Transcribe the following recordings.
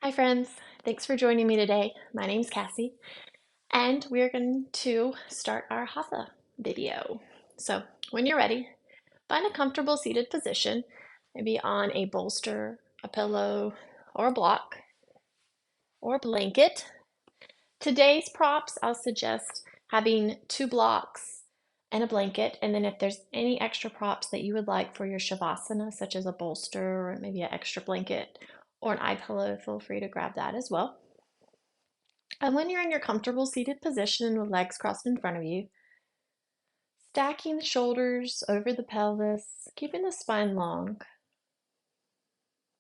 Hi friends, thanks for joining me today. My name's Cassie and we're going to start our Hatha video. So when you're ready, find a comfortable seated position, maybe on a bolster, a pillow, or a block, or a blanket. Today's props, I'll suggest having two blocks and a blanket, and then if there's any extra props that you would like for your Shavasana, such as a bolster or maybe an extra blanket or an eye pillow, feel free to grab that as well. And when you're in your comfortable seated position with legs crossed in front of you, stacking the shoulders over the pelvis, keeping the spine long.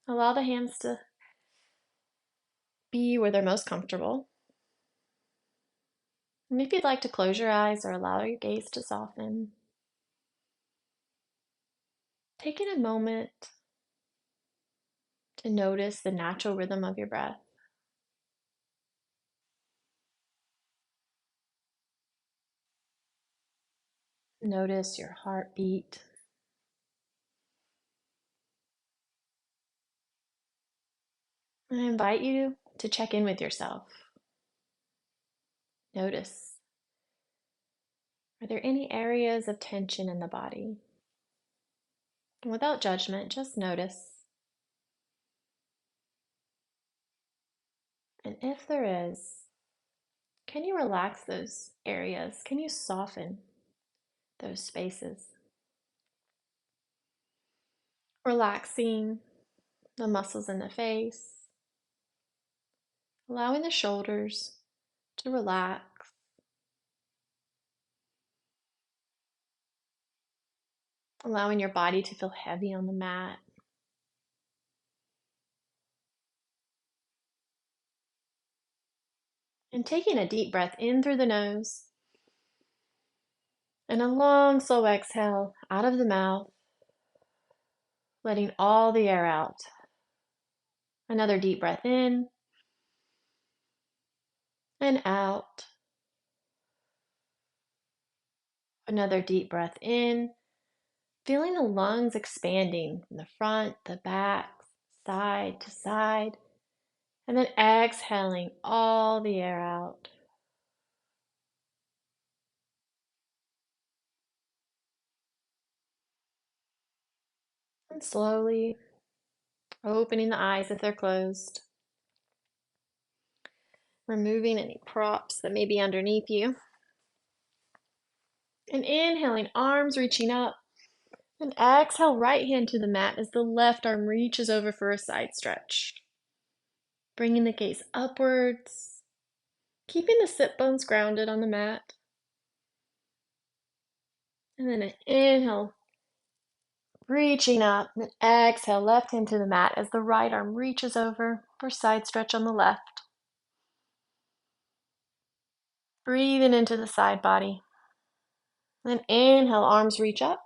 Allow the hands to be where they're most comfortable. And if you'd like to close your eyes or allow your gaze to soften, taking a moment to notice the natural rhythm of your breath. Notice your heartbeat. And I invite you to check in with yourself. Notice, are there any areas of tension in the body? Without judgment, just notice. And if there is, can you relax those areas? Can you soften those spaces? Relaxing the muscles in the face, allowing the shoulders to relax, allowing your body to feel heavy on the mat. And taking a deep breath in through the nose and a long, slow exhale out of the mouth, letting all the air out. Another deep breath in and out. Another deep breath in, feeling the lungs expanding from the front, the back, side to side, and then exhaling all the air out. And slowly opening the eyes if they're closed, removing any props that may be underneath you, and inhaling, arms reaching up, and exhale, right hand to the mat as the left arm reaches over for a side stretch. Bringing the gaze upwards, keeping the sit bones grounded on the mat. And then an inhale, reaching up, and exhale, left hand to the mat as the right arm reaches over for side stretch on the left. Breathing into the side body. Then inhale, arms reach up.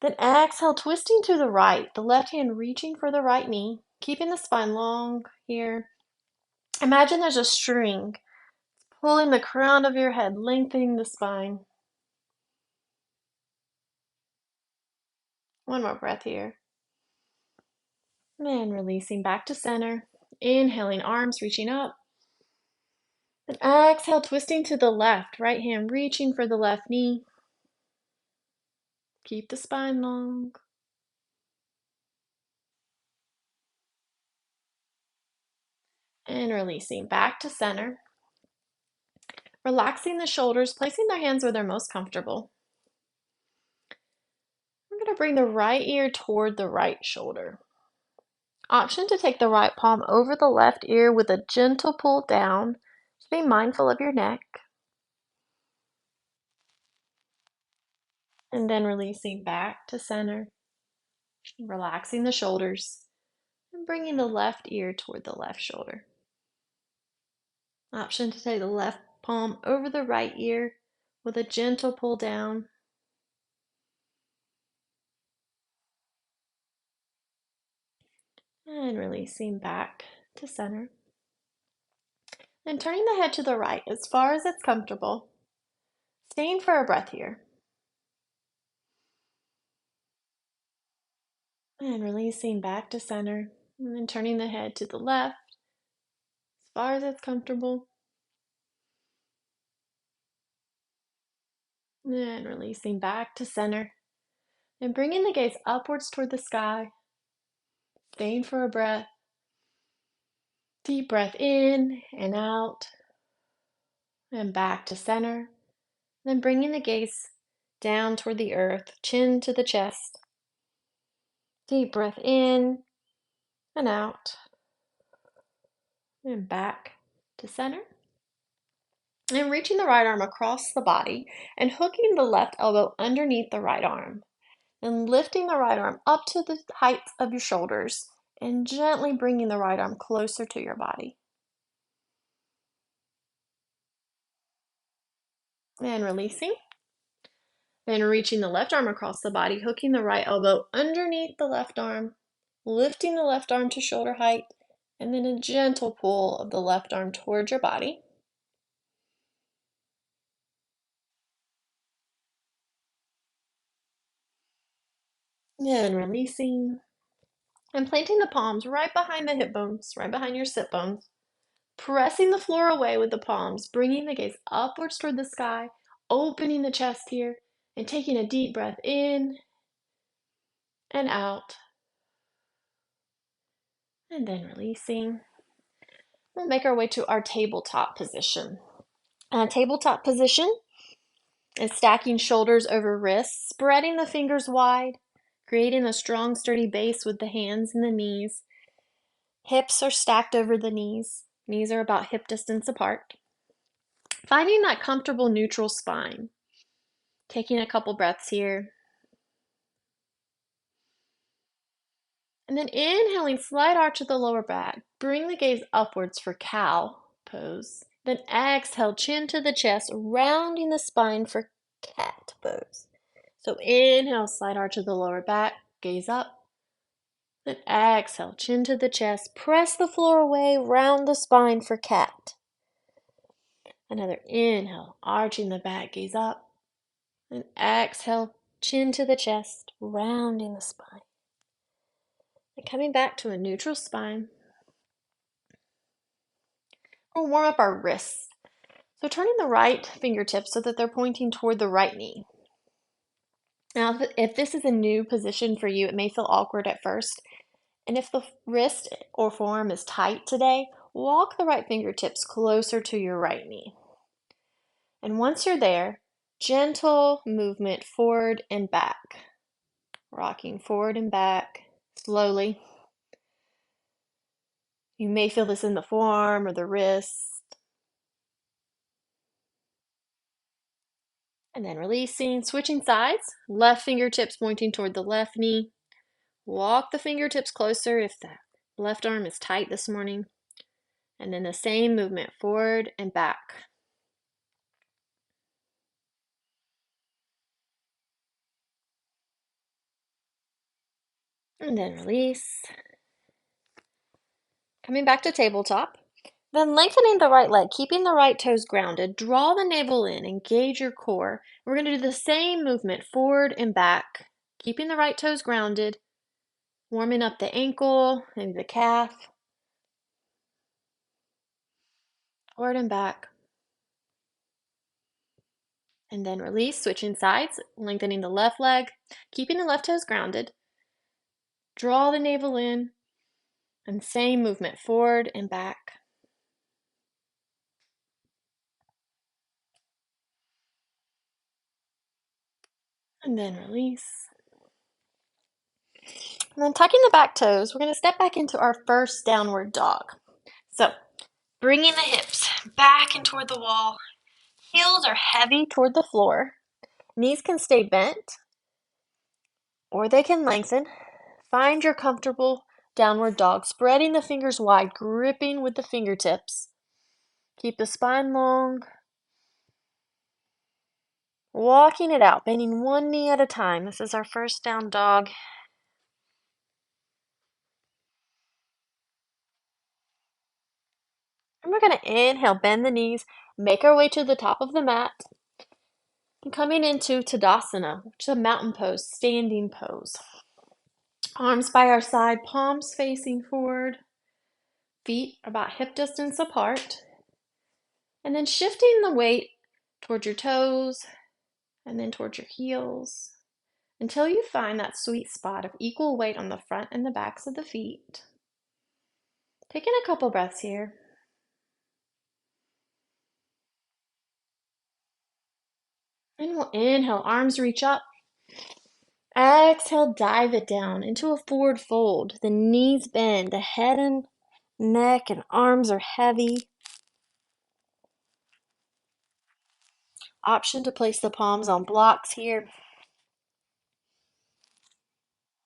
Then exhale, twisting to the right, the left hand reaching for the right knee, keeping the spine long here. Imagine there's a string pulling the crown of your head, lengthening the spine. One more breath here. And releasing back to center. Inhaling, arms reaching up. And exhale, twisting to the left, right hand reaching for the left knee. Keep the spine long. And releasing back to center. Relaxing the shoulders, placing their hands where they're most comfortable. I'm going to bring the right ear toward the right shoulder. Option to take the right palm over the left ear with a gentle pull down. Just be mindful of your neck. And then releasing back to center. Relaxing the shoulders and bringing the left ear toward the left shoulder. Option to take the left palm over the right ear with a gentle pull down. And releasing back to center. And turning the head to the right as far as it's comfortable. Staying for a breath here. And releasing back to center. And then turning the head to the left as far as it's comfortable. And releasing back to center. And bringing the gaze upwards toward the sky. Staying for a breath. Deep breath in and out. And back to center. Then bringing the gaze down toward the earth, chin to the chest. Deep breath in and out. And back to center. And reaching the right arm across the body and hooking the left elbow underneath the right arm. And lifting the right arm up to the height of your shoulders and gently bringing the right arm closer to your body. And releasing. Then reaching the left arm across the body, hooking the right elbow underneath the left arm, lifting the left arm to shoulder height, and then a gentle pull of the left arm towards your body. And releasing. And planting the palms right behind the hip bones, right behind your sit bones. Pressing the floor away with the palms, bringing the gaze upwards toward the sky, opening the chest here, and taking a deep breath in and out. And then releasing. We'll make our way to our tabletop position. Tabletop position is stacking shoulders over wrists, spreading the fingers wide, creating a strong, sturdy base with the hands and the knees. Hips are stacked over the knees. Knees are about hip distance apart. Finding that comfortable neutral spine. Taking a couple breaths here. And then inhaling, slight arch of the lower back. Bring the gaze upwards for cow pose. Then exhale, chin to the chest, rounding the spine for cat pose. So inhale, slight arch of the lower back, gaze up. Then exhale, chin to the chest, press the floor away, round the spine for cat. Another inhale, arching the back, gaze up. Then exhale, chin to the chest, rounding the spine. And coming back to a neutral spine. We'll warm up our wrists. So turning the right fingertips so that they're pointing toward the right knee. Now, if this is a new position for you, it may feel awkward at first. And if the wrist or forearm is tight today, walk the right fingertips closer to your right knee. And once you're there, gentle movement forward and back. Rocking forward and back slowly. You may feel this in the forearm or the wrist. And then releasing, switching sides, left fingertips pointing toward the left knee. Walk the fingertips closer if the left arm is tight this morning. And then the same movement forward and back. And then release. Coming back to tabletop. Then lengthening the right leg, keeping the right toes grounded. Draw the navel in, engage your core. We're going to do the same movement forward and back, keeping the right toes grounded, warming up the ankle, maybe the calf. Forward and back. And then release, switching sides, lengthening the left leg, keeping the left toes grounded. Draw the navel in, and same movement forward and back. And then release. And then tucking the back toes, we're going to step back into our first downward dog. So bringing the hips back and toward the wall. Heels are heavy toward the floor. Knees can stay bent or they can lengthen. Find your comfortable downward dog, spreading the fingers wide, gripping with the fingertips. Keep the spine long. Walking it out, bending one knee at a time. This is our first down dog. And we're going to inhale, bend the knees, make our way to the top of the mat. And coming into Tadasana, which is a mountain pose, standing pose. Arms by our side, palms facing forward, feet about hip distance apart. And then shifting the weight towards your toes and then towards your heels until you find that sweet spot of equal weight on the front and the backs of the feet. Taking a couple breaths here. And we'll inhale, arms reach up. Exhale, dive it down into a forward fold. The knees bend, the head and neck and arms are heavy. Option to place the palms on blocks here.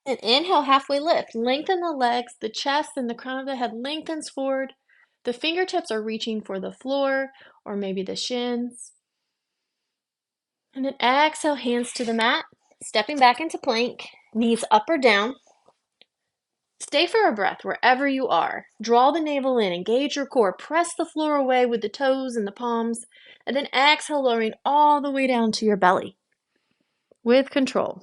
And inhale, halfway lift. Lengthen the legs, the chest and the crown of the head lengthens forward. The fingertips are reaching for the floor or maybe the shins. And then exhale, hands to the mat. Stepping back into plank, knees up or down. Stay for a breath wherever you are. Draw the navel in, engage your core, press the floor away with the toes and the palms, and then exhale, lowering all the way down to your belly with control.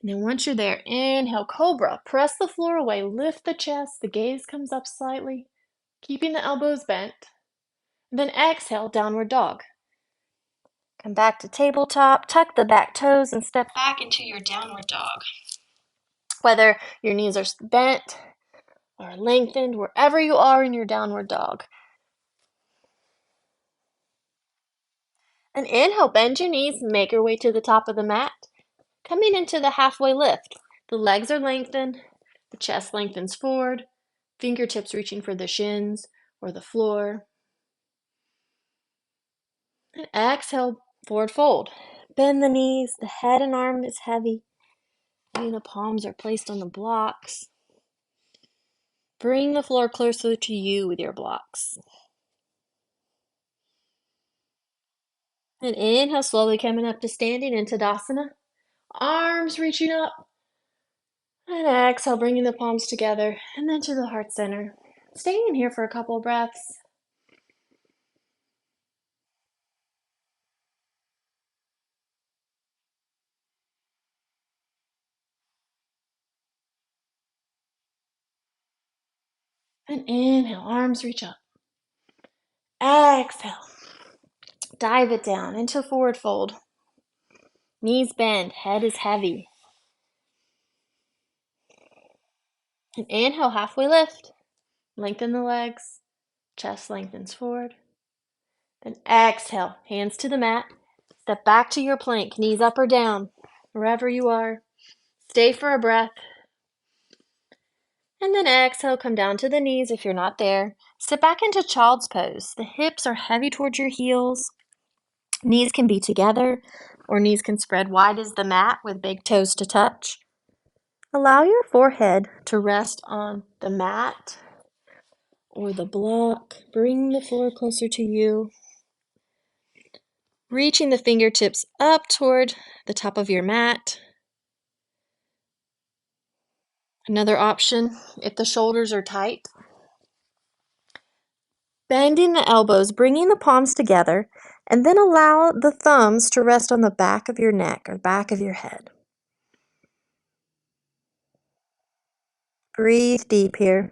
And then once you're there, inhale, cobra. Press the floor away, lift the chest, the gaze comes up slightly, keeping the elbows bent. And then exhale, downward dog. Come back to tabletop, tuck the back toes, and step back into your downward dog. Whether your knees are bent or lengthened, wherever you are in your downward dog. And inhale, bend your knees, make your way to the top of the mat. Coming into the halfway lift. The legs are lengthened, the chest lengthens forward, fingertips reaching for the shins or the floor. And exhale, forward fold. Bend the knees, the head and arm is heavy. Maybe the palms are placed on the blocks. Bring the floor closer to you with your blocks. And inhale, slowly coming up to standing in Tadasana. Arms reaching up. And exhale, bringing the palms together and then to the heart center. Staying here for a couple breaths. And inhale, arms reach up. Exhale. Dive it down into forward fold. Knees bend, head is heavy. And inhale, halfway lift. Lengthen the legs, chest lengthens forward. Then exhale, hands to the mat. Step back to your plank, knees up or down, wherever you are. Stay for a breath. And then exhale, come down to the knees if you're not there. Sit back into child's pose. The hips are heavy towards your heels. Knees can be together or knees can spread wide as the mat with big toes to touch. Allow your forehead to rest on the mat or the block. Bring the floor closer to you. Reaching the fingertips up toward the top of your mat. Another option, if the shoulders are tight, bending the elbows, bringing the palms together, and then allow the thumbs to rest on the back of your neck or back of your head. Breathe deep here.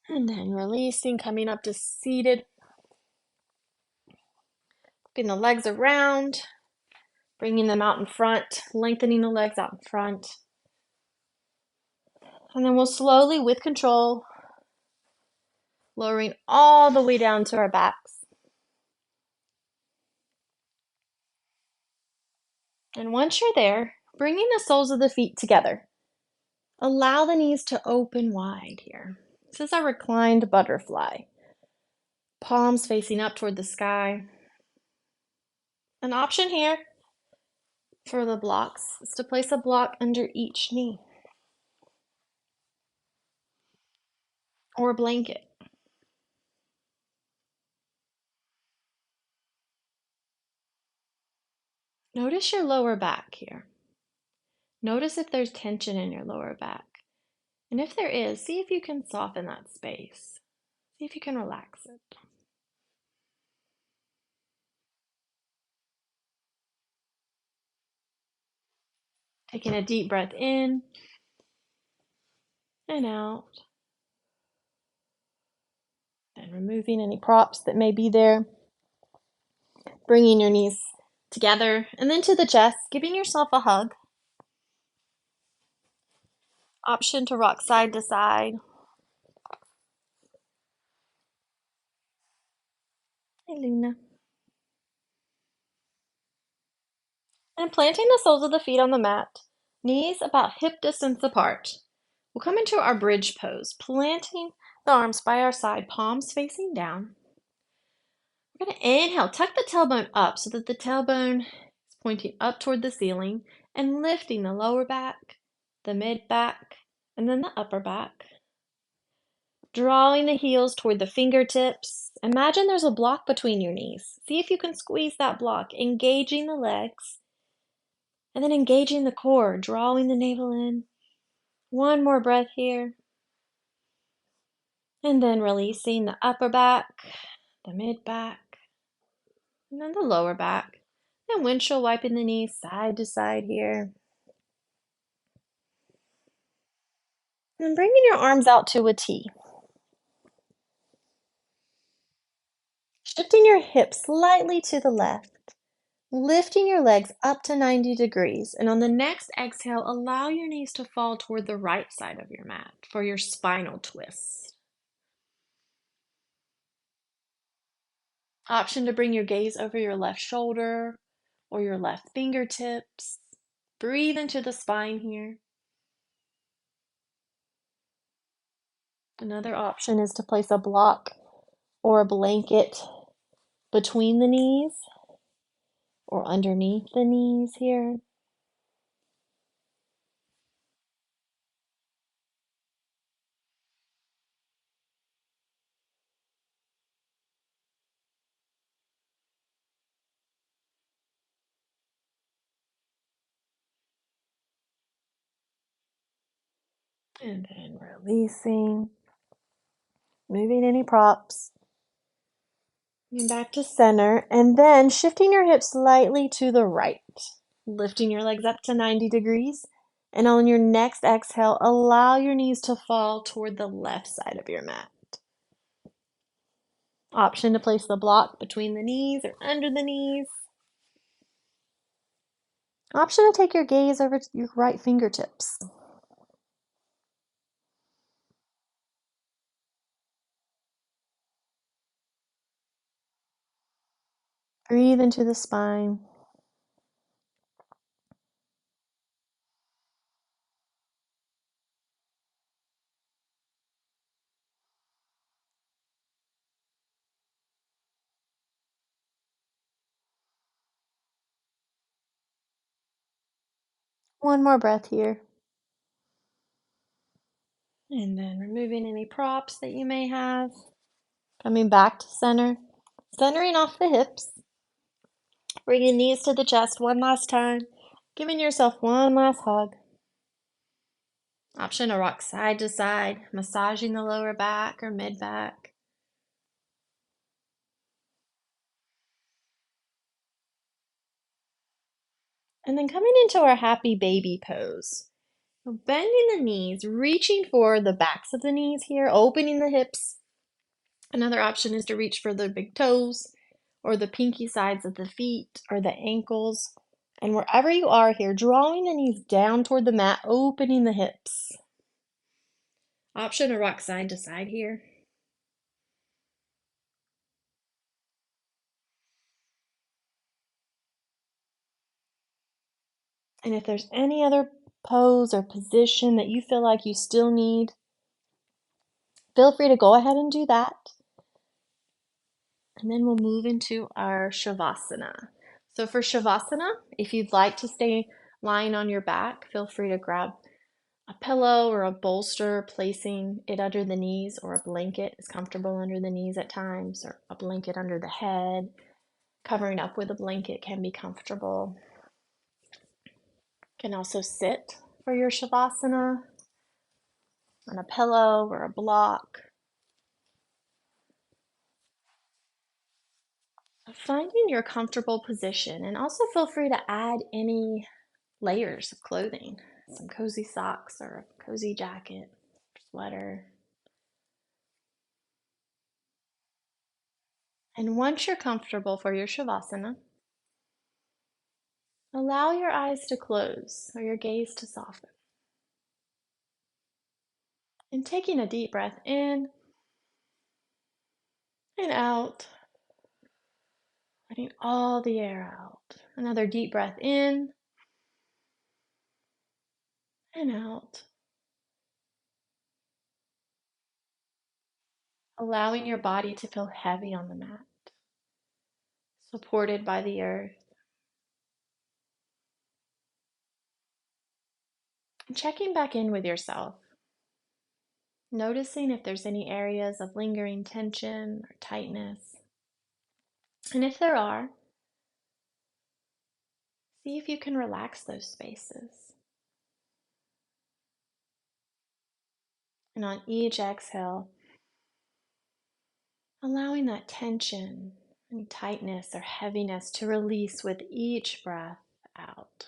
And then releasing, coming up to seated. Bring the legs around, bringing them out in front, lengthening the legs out in front. And then we'll slowly, with control, lowering all the way down to our backs. And once you're there, bringing the soles of the feet together. Allow the knees to open wide here. This is our reclined butterfly. Palms facing up toward the sky. An option here for the blocks is to place a block under each knee or a blanket. Notice your lower back here. Notice if there's tension in your lower back. And if there is, see if you can soften that space. See if you can relax it. Taking a deep breath in and out. And removing any props that may be there. Bringing your knees together and then to the chest, giving yourself a hug. Option to rock side to side. Hey, Luna. And planting the soles of the feet on the mat, knees about hip distance apart. We'll come into our bridge pose, planting the arms by our side, palms facing down. We're going to inhale, tuck the tailbone up so that the tailbone is pointing up toward the ceiling and lifting the lower back, the mid back, and then the upper back. Drawing the heels toward the fingertips. Imagine there's a block between your knees. See if you can squeeze that block, engaging the legs, and then engaging the core, drawing the navel in. One more breath here. And then releasing the upper back, the mid back, and then the lower back. And windshield wiping the knees side to side here. And bringing your arms out to a T. Shifting your hips slightly to the left. Lifting your legs up to 90 degrees. And on the next exhale, allow your knees to fall toward the right side of your mat for your spinal twist. Option to bring your gaze over your left shoulder or your left fingertips. Breathe into the spine here. Another option is to place a block or a blanket between the knees or underneath the knees here. And then releasing, moving any props. And back to center, and then shifting your hips slightly to the right, lifting your legs up to 90 degrees. And on your next exhale, allow your knees to fall toward the left side of your mat. Option to place the block between the knees or under the knees. Option to take your gaze over to your right fingertips. Breathe into the spine. One more breath here. And then removing any props that you may have. Coming back to center. Centering off the hips. Bringing knees to the chest one last time. Giving yourself one last hug. Option to rock side to side, massaging the lower back or mid back. And then coming into our happy baby pose. Bending the knees, reaching for the backs of the knees here, opening the hips. Another option is to reach for the big toes or the pinky sides of the feet or the ankles. And wherever you are here, drawing the knees down toward the mat, opening the hips. Option to rock side to side here. And if there's any other pose or position that you feel like you still need, feel free to go ahead and do that. And then we'll move into our Shavasana. So for Shavasana, if you'd like to stay lying on your back, feel free to grab a pillow or a bolster, placing it under the knees, or a blanket is comfortable under the knees at times, or a blanket under the head. Covering up with a blanket can be comfortable. You can also sit for your Shavasana on a pillow or a block. Finding your comfortable position, and also feel free to add any layers of clothing, some cozy socks or a cozy jacket, sweater. And once you're comfortable for your Shavasana, allow your eyes to close or your gaze to soften. And taking a deep breath in and out, letting all the air out. Another deep breath in and out. Allowing your body to feel heavy on the mat, supported by the earth. And checking back in with yourself, noticing if there's any areas of lingering tension or tightness. And if there are, see if you can relax those spaces. And on each exhale, allowing that tension, any tightness or heaviness to release with each breath out.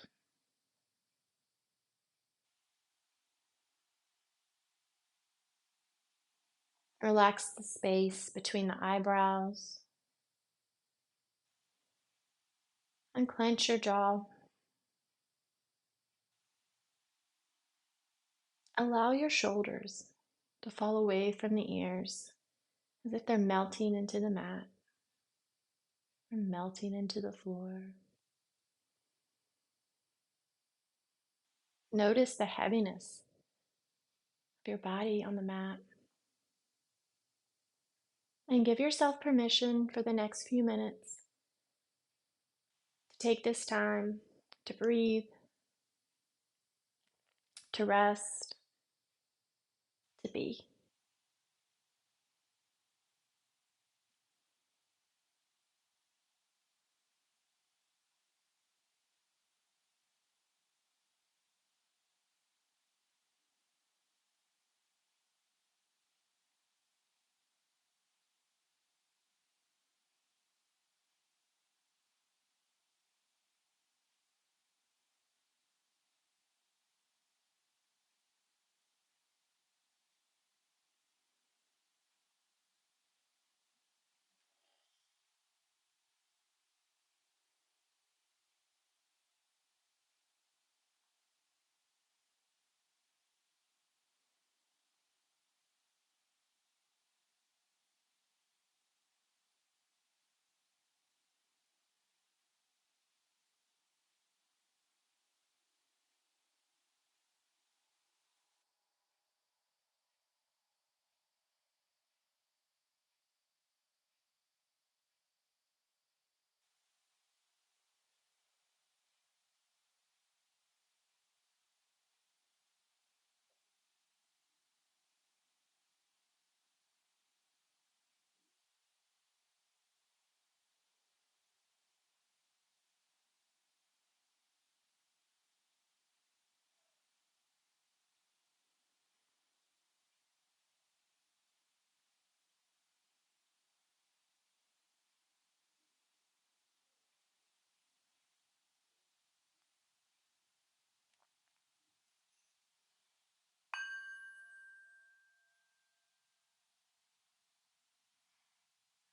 Relax the space between the eyebrows. Unclench your jaw. Allow your shoulders to fall away from the ears as if they're melting into the mat or melting into the floor. Notice the heaviness of your body on the mat. And give yourself permission for the next few minutes to take this time to breathe, to rest, to be.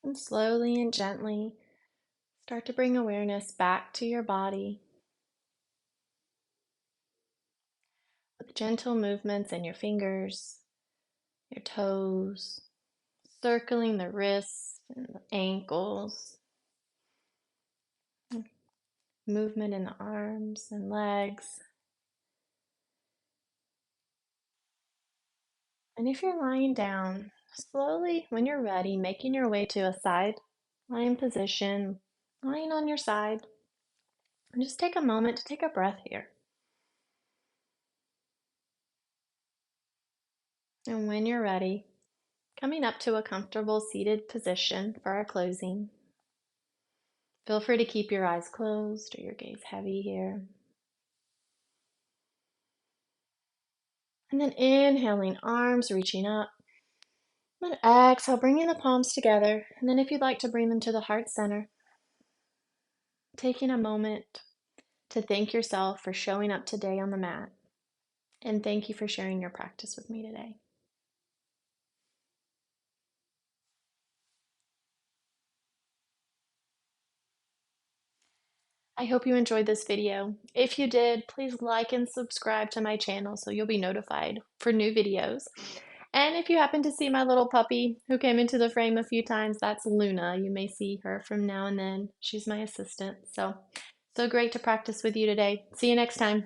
And slowly and gently start to bring awareness back to your body with gentle movements in your fingers, your toes, circling the wrists and the ankles, movement in the arms and legs. And if you're lying down, slowly, when you're ready, making your way to a side lying position, lying on your side. And just take a moment to take a breath here. And when you're ready, coming up to a comfortable seated position for our closing. Feel free to keep your eyes closed or your gaze heavy here. And then inhaling, arms reaching up. Then exhale, bringing the palms together. And then if you'd like to bring them to the heart center, taking a moment to thank yourself for showing up today on the mat. And thank you for sharing your practice with me today. I hope you enjoyed this video. If you did, please like and subscribe to my channel so you'll be notified for new videos. And if you happen to see my little puppy who came into the frame a few times, that's Luna. You may see her from now and then. She's my assistant. So great to practice with you today. See you next time.